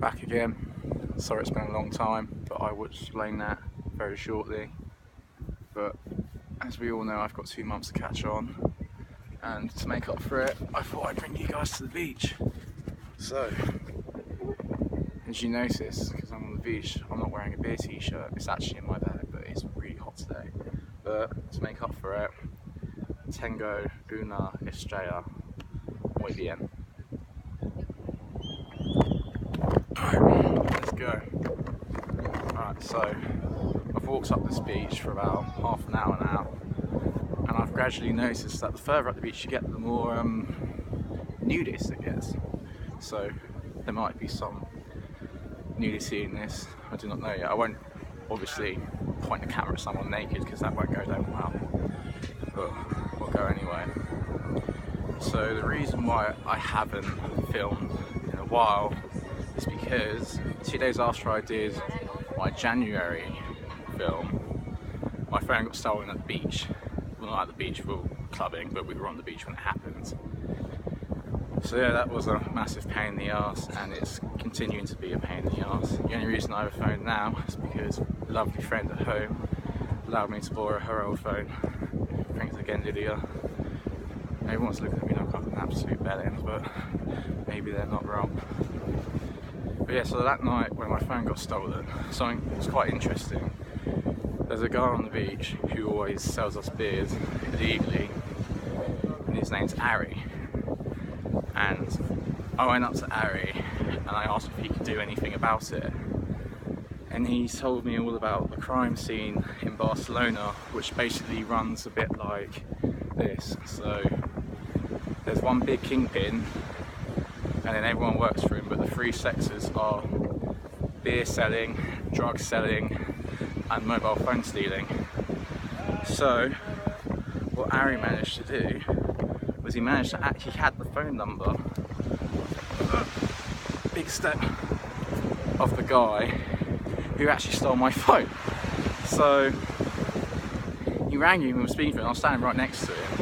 Back again. Sorry it's been a long time, but I will explain that very shortly. But as we all know, I've got 2 months to catch on, and to make up for it, I thought I'd bring you guys to the beach. So, as you notice, because I'm on the beach, I'm not wearing a beer t-shirt. It's actually in my bag, but it's really hot today. But to make up for it, tengo una estrella muy bien. Let's go. Alright, so I've walked up this beach for about half an hour now, and I've gradually noticed that the further up the beach you get, the more nudist it gets. So there might be some nudity in this, I do not know yet. I won't obviously point the camera at someone naked because that won't go down well, but we'll go anyway. So the reason why I haven't filmed in a while is because 2 days after I did my January film, my phone got stolen at the beach. Well, not at the beach, we were clubbing, but we were on the beach when it happened. So yeah, that was a massive pain in the arse, and it's continuing to be a pain in the arse. The only reason I have a phone now is because a lovely friend at home allowed me to borrow her old phone. Thanks again, Lydia. Everyone's looking at me like I'm an absolute bellend, but maybe they're not wrong. But yeah, so that night when my phone got stolen, something was quite interesting. There's a guy on the beach who always sells us beers illegally, and his name's Ari. And I went up to Ari and I asked if he could do anything about it. And he told me all about the crime scene in Barcelona, which basically runs a bit like this. So there's one big kingpin, and then everyone works for him, but the three sectors are beer selling, drug selling, and mobile phone stealing. So what Ari managed to do was he managed to actually had the phone number, big step, of the guy who actually stole my phone. So he rang him and was speaking to him, I was standing right next to him,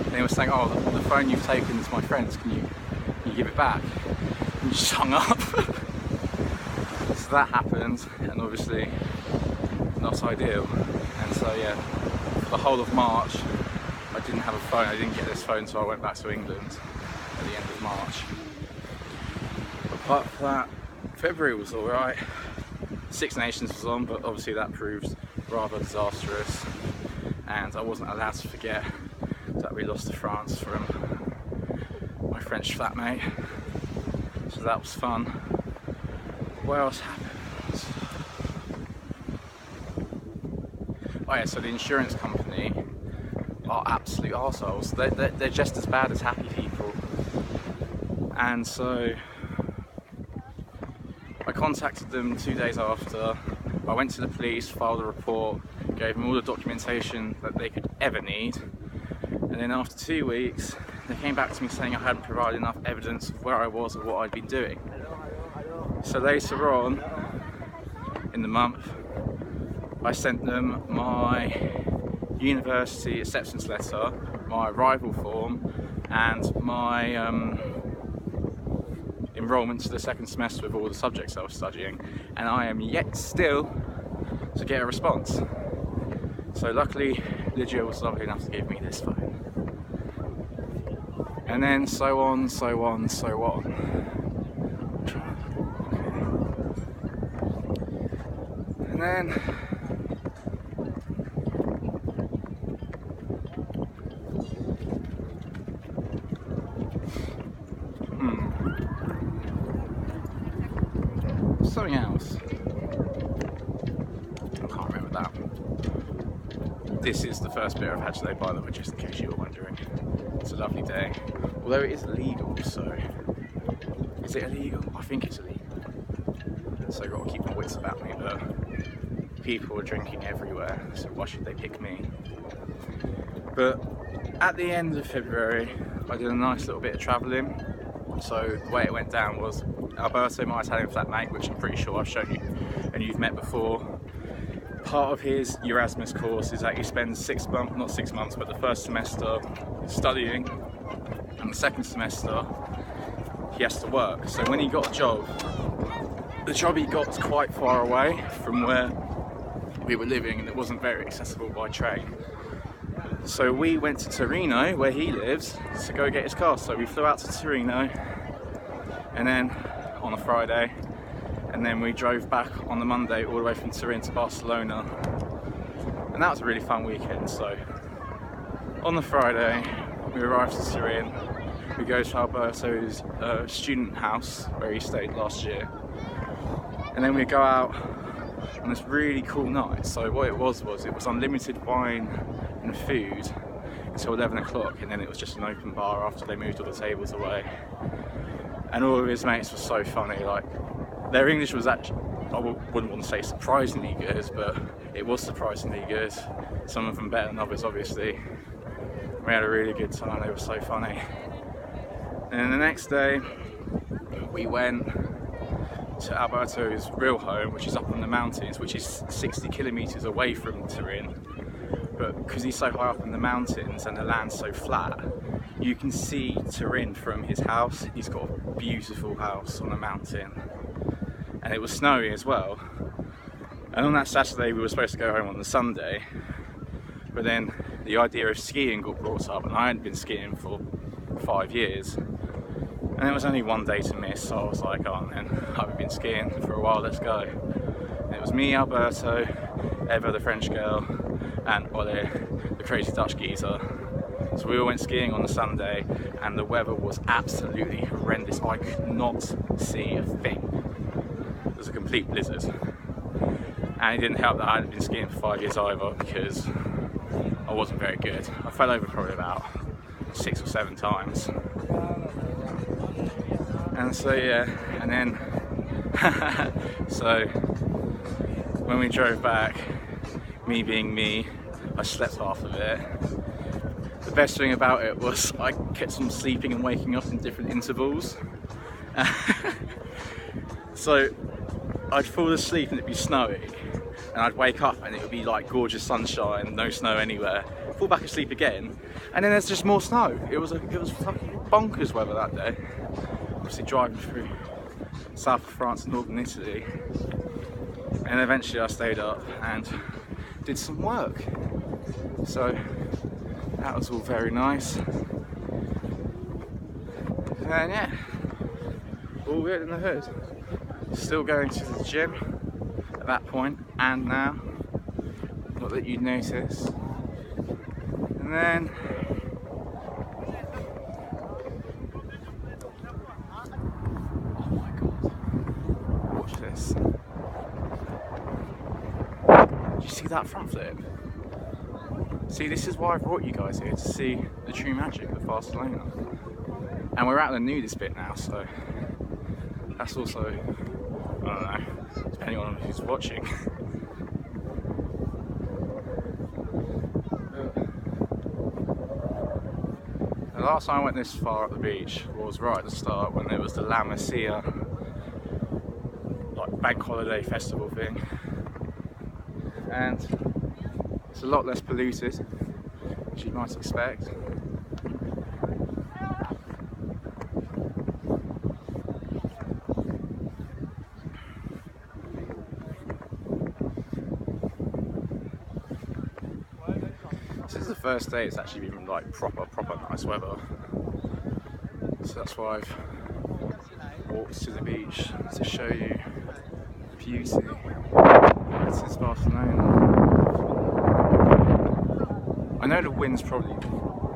and he was saying, oh, the phone you've taken is my friend's, can you give it back? And he just hung up. So that happened, and obviously not ideal. And so yeah, for the whole of March I didn't have a phone. I didn't get this phone until I went back to England at the end of March. Apart from that, February was alright. Six Nations was on, but obviously that proved rather disastrous, and I wasn't allowed to forget that we lost to France from my French flatmate, so that was fun. What else happened? Oh yeah, so the insurance company are absolute arseholes. They're just as bad as happy people. And so I contacted them 2 days after. I went to the police, filed a report, gave them all the documentation that they could ever need. And then after 2 weeks, they came back to me saying I hadn't provided enough evidence of where I was or what I'd been doing. So later on in the month, I sent them my university acceptance letter, my arrival form, and my enrolment to the second semester with all the subjects I was studying, and I am yet still to get a response. So luckily Lydia was lovely enough to give me this phone. And then so on, so on, so on. And then something else. I can't remember that. This is the first beer I've had today, by the way, just in case you were wondering. It's a lovely day. Although it is illegal, so... Is it illegal? I think it's illegal. So I've got to keep my wits about me, but people are drinking everywhere, so why should they pick me? But at the end of February, I did a nice little bit of travelling. So the way it went down was Alberto, my Italian flatmate, which I'm pretty sure I've shown you and you've met before, part of his Erasmus course is that he spends 6 months, not 6 months, but the first semester studying, and the second semester he has to work. So when he got a job the job he got was quite far away from where we were living, and it wasn't very accessible by train. So we went to Torino, where he lives, to go get his car. So we flew out to Torino, and then on a Friday, and then we drove back on the Monday all the way from Turin to Barcelona, and that was a really fun weekend. So on the Friday we arrived to Turin, we go to Alberto's student house where he stayed last year, and then we go out on this really cool night. So what it was unlimited wine and food until 11 o'clock, and then it was just an open bar after they moved all the tables away. And all of his mates were so funny. Like, their English was actually, I wouldn't want to say surprisingly good, but it was surprisingly good. Some of them better than others, obviously. We had a really good time, they were so funny. And then the next day, we went to Alberto's real home, which is up in the mountains, which is 60 kilometers away from Turin. But because he's so high up in the mountains and the land's so flat, you can see Turin from his house. He's got a beautiful house on a mountain, and it was snowy as well. And on that Saturday we were supposed to go home on the Sunday, but then the idea of skiing got brought up, and I hadn't been skiing for 5 years, and there was only one day to miss. So I was like, oh man, I haven't been skiing for a while, let's go. And it was me, Alberto, Eva the French girl, and Ole the crazy Dutch geezer. So we all went skiing on the Sunday, and the weather was absolutely horrendous. I could not see a thing. It was a complete blizzard. And it didn't help that I hadn't been skiing for 5 years either, because I wasn't very good. I fell over probably about 6 or 7 times. And so yeah, and then so when we drove back, me being me, I slept half of it. The best thing about it was I kept on sleeping and waking up in different intervals. So I'd fall asleep and it'd be snowing, and I'd wake up and it would be like gorgeous sunshine, no snow anywhere. Fall back asleep again, and then there's just more snow. It was fucking bonkers weather that day. Obviously driving through south of France and northern Italy, and eventually I stayed up and did some work. So that was all very nice. And yeah, all good in the hood. Still going to the gym at that point and now, not that you'd notice. And then oh my god, watch this. Did you see that front flip? See, this is why I brought you guys here, to see the true magic of Barcelona. And we're at the nudist bit now, so that's also, I don't know, depending on who's watching. The last time I went this far up the beach was right at the start, when there was the La Masia, like bank holiday festival thing. And it's a lot less polluted, which you might expect. This is the first day it's actually been like proper nice weather. So that's why I've walked to the beach, to show you the beauty. This is Barcelona. I know the wind's probably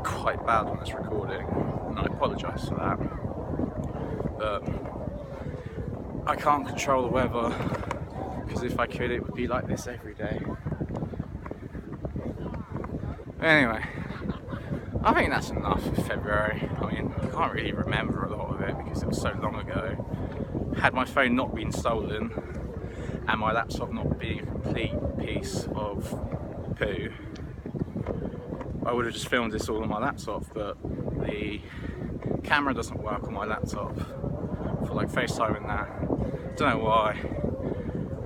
quite bad on this recording, and I apologise for that, but I can't control the weather, because if I could it would be like this every day. Anyway, I think that's enough for February. I mean, I can't really remember a lot of it because it was so long ago. Had my phone not been stolen and my laptop not being a complete piece of poo, I would have just filmed this all on my laptop, but the camera doesn't work on my laptop for like FaceTime and that. Don't know why.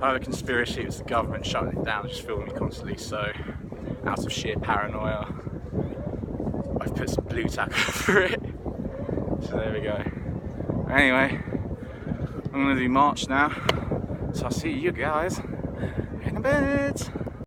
I have a conspiracy it was the government shutting it down and just filming me constantly, so out of sheer paranoia I've put some blue tack over it. So there we go. Anyway, I'm going to do March now. So I'll see you guys in a bit.